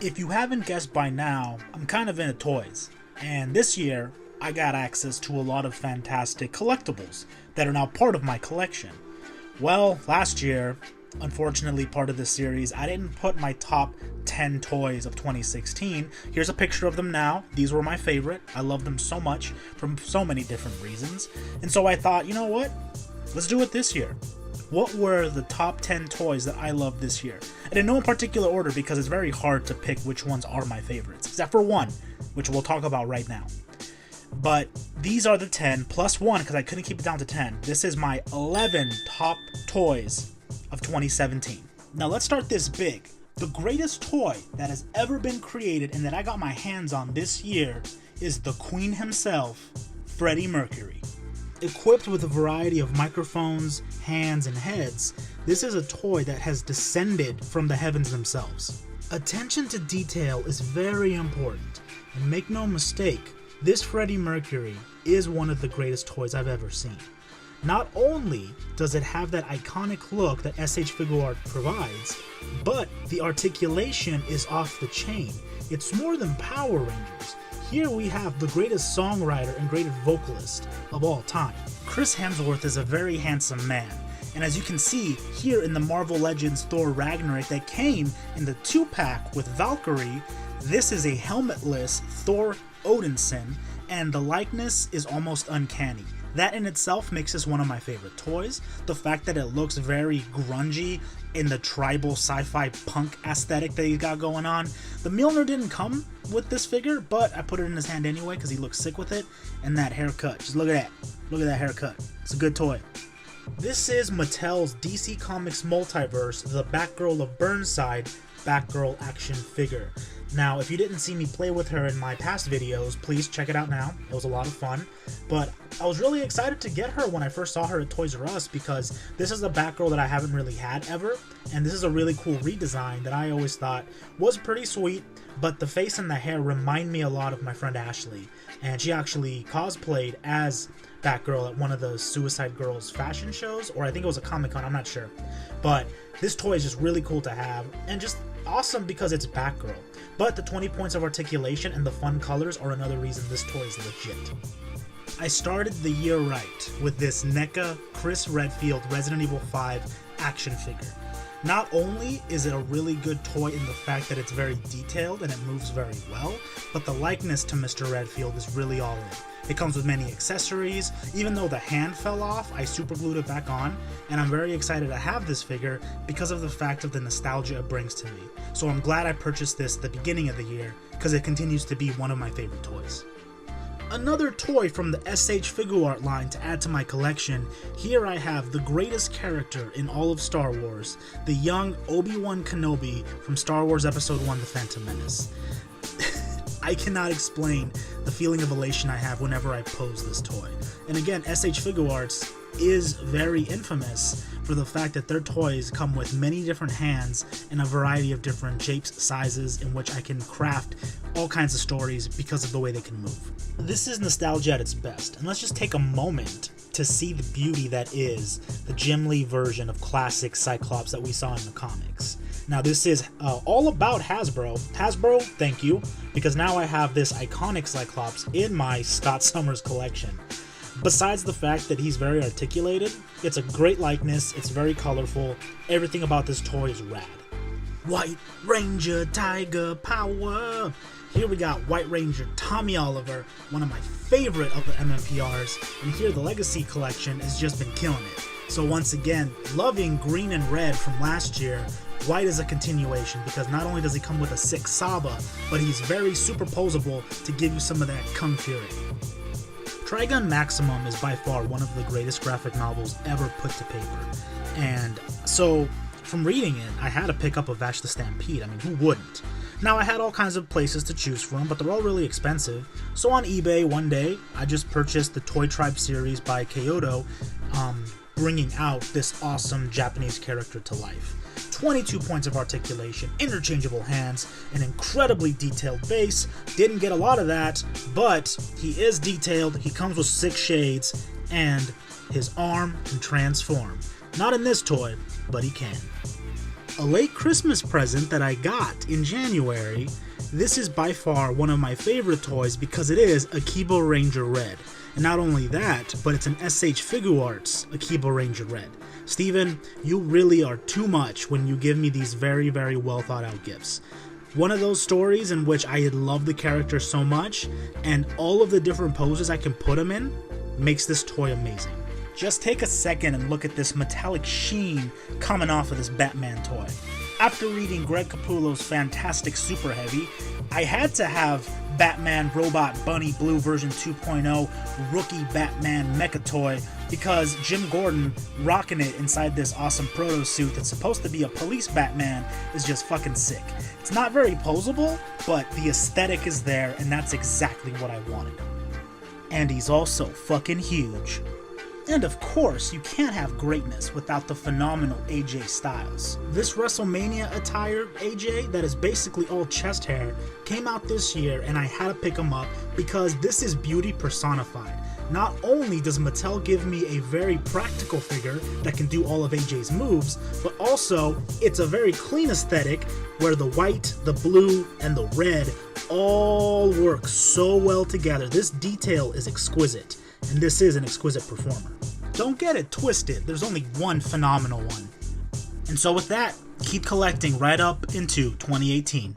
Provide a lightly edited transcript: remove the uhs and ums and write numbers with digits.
If you haven't guessed by now, I'm kind of into toys, and this year I got access to a lot of fantastic collectibles that are now part of my collection. Well, last year, unfortunately part of this series, I didn't put my top 10 toys of 2016. Here's a picture of them now. These were my favorite. I love them so much for so many different reasons. And so I thought, you know what? Let's do it this year. What were the top 10 toys that I loved this year? And in no particular order because it's very hard to pick which ones are my favorites, except for one, which we'll talk about right now. But these are the 10 plus one because I couldn't keep it down to 10. This is my 11 top toys of 2017. Now let's start this big. The greatest toy that has ever been created and that I got my hands on this year is the Queen himself, Freddie Mercury. Equipped with a variety of microphones, hands, and heads, this is a toy that has descended from the heavens themselves. Attention to detail is very important, and make no mistake, this Freddie Mercury is one of the greatest toys I've ever seen. Not only does it have that iconic look that SH Figuart provides, but the articulation is off the chain. It's more than Power Rangers. Here we have the greatest songwriter and greatest vocalist of all time. Chris Hemsworth is a very handsome man, and as you can see here in the Marvel Legends Thor Ragnarok that came in the 2-pack with Valkyrie, this is a helmetless Thor Odinson, and the likeness is almost uncanny. That in itself makes this one of my favorite toys. The fact that it looks very grungy in the tribal sci-fi punk aesthetic that he's got going on. The Mjolnir didn't come with this figure, but I put it in his hand anyway because he looks sick with it. And that haircut, just look at that. Look at that haircut. It's a good toy. This is Mattel's DC Comics Multiverse, the Batgirl of Burnside Batgirl action figure. Now, if you didn't see me play with her in my past videos, please check it out now. It was a lot of fun. But I was really excited to get her when I first saw her at Toys R Us because this is a Batgirl that I haven't really had ever. And this is a really cool redesign that I always thought was pretty sweet. But the face and the hair remind me a lot of my friend Ashley. And she actually cosplayed as Batgirl at one of the Suicide Girls fashion shows. Or I think it was a Comic-Con, I'm not sure. But this toy is just really cool to have. And just awesome because it's Batgirl. But the 20 points of articulation and the fun colors are another reason this toy is legit. I started the year right with this NECA Chris Redfield Resident Evil 5 action figure. Not only is it a really good toy in the fact that it's very detailed and it moves very well, but the likeness to Mr. Redfield is really all in. It comes with many accessories. Even though the hand fell off, I super glued it back on, and I'm very excited to have this figure because of the fact of the nostalgia it brings to me. So I'm glad I purchased this at the beginning of the year because it continues to be one of my favorite toys. Another toy from the SH Figuart line to add to my collection, here I have the greatest character in all of Star Wars, the young ObiWan Kenobi from Star Wars Episode 1 The Phantom Menace. I cannot explain the feeling of elation I have whenever I pose this toy. And again, SH Figuarts is very infamous for the fact that their toys come with many different hands and a variety of different shapes, sizes, in which I can craft all kinds of stories because of the way they can move. This is nostalgia at its best, and let's just take a moment to see the beauty that is the Jim Lee version of classic Cyclops that we saw in the comics. Now this is all about Hasbro. Hasbro, thank you, because now I have this iconic Cyclops in my Scott Summers collection. Besides the fact that he's very articulated, it's a great likeness, it's very colorful, everything about this toy is rad. White Ranger Tiger Power! Here we got White Ranger Tommy Oliver, one of my favorite of the MMPRs, and here the Legacy collection has just been killing it. So once again, loving green and red from last year, white is a continuation because not only does he come with a sick Saba, but he's very superposable to give you some of that Kung Fury. Trigun Maximum is by far one of the greatest graphic novels ever put to paper, and so from reading it, I had to pick up a Vash the Stampede. I mean, who wouldn't? Now, I had all kinds of places to choose from, but they're all really expensive, so on eBay one day, I just purchased the Toy Tripe series by Kyoto, bringing out this awesome Japanese character to life. 22 points of articulation, interchangeable hands, an incredibly detailed base. Didn't get a lot of that, but he is detailed, he comes with 6 shades, and his arm can transform. Not in this toy, but he can. a late Christmas present that I got in January. This is by far one of my favorite toys because it is a Kibo Ranger Red. And not only that, but it's an SH Figuarts, a Kibo Ranger Red. Steven, you really are too much when you give me these very, very well thought out gifts. One of those stories in which I love the character so much, and all of the different poses I can put him in, makes this toy amazing. Just take a second and look at this metallic sheen coming off of this Batman toy. After reading Greg Capullo's fantastic Super Heavy, I had to have Batman Robot Bunny Blue version 2.0 rookie Batman mecha toy because Jim Gordon rocking it inside this awesome proto suit that's supposed to be a police Batman is just fucking sick. It's not very posable, but the aesthetic is there and that's exactly what I wanted. And he's also fucking huge. And of course, you can't have greatness without the phenomenal AJ Styles. This WrestleMania attire AJ that is basically all chest hair came out this year and I had to pick him up because this is beauty personified. Not only does Mattel give me a very practical figure that can do all of AJ's moves, but also it's a very clean aesthetic where the white, the blue, and the red all work so well together. This detail is exquisite. And this is an exquisite performer. Don't get it twisted, there's only one phenomenal one. And so with that, keep collecting right up into 2018.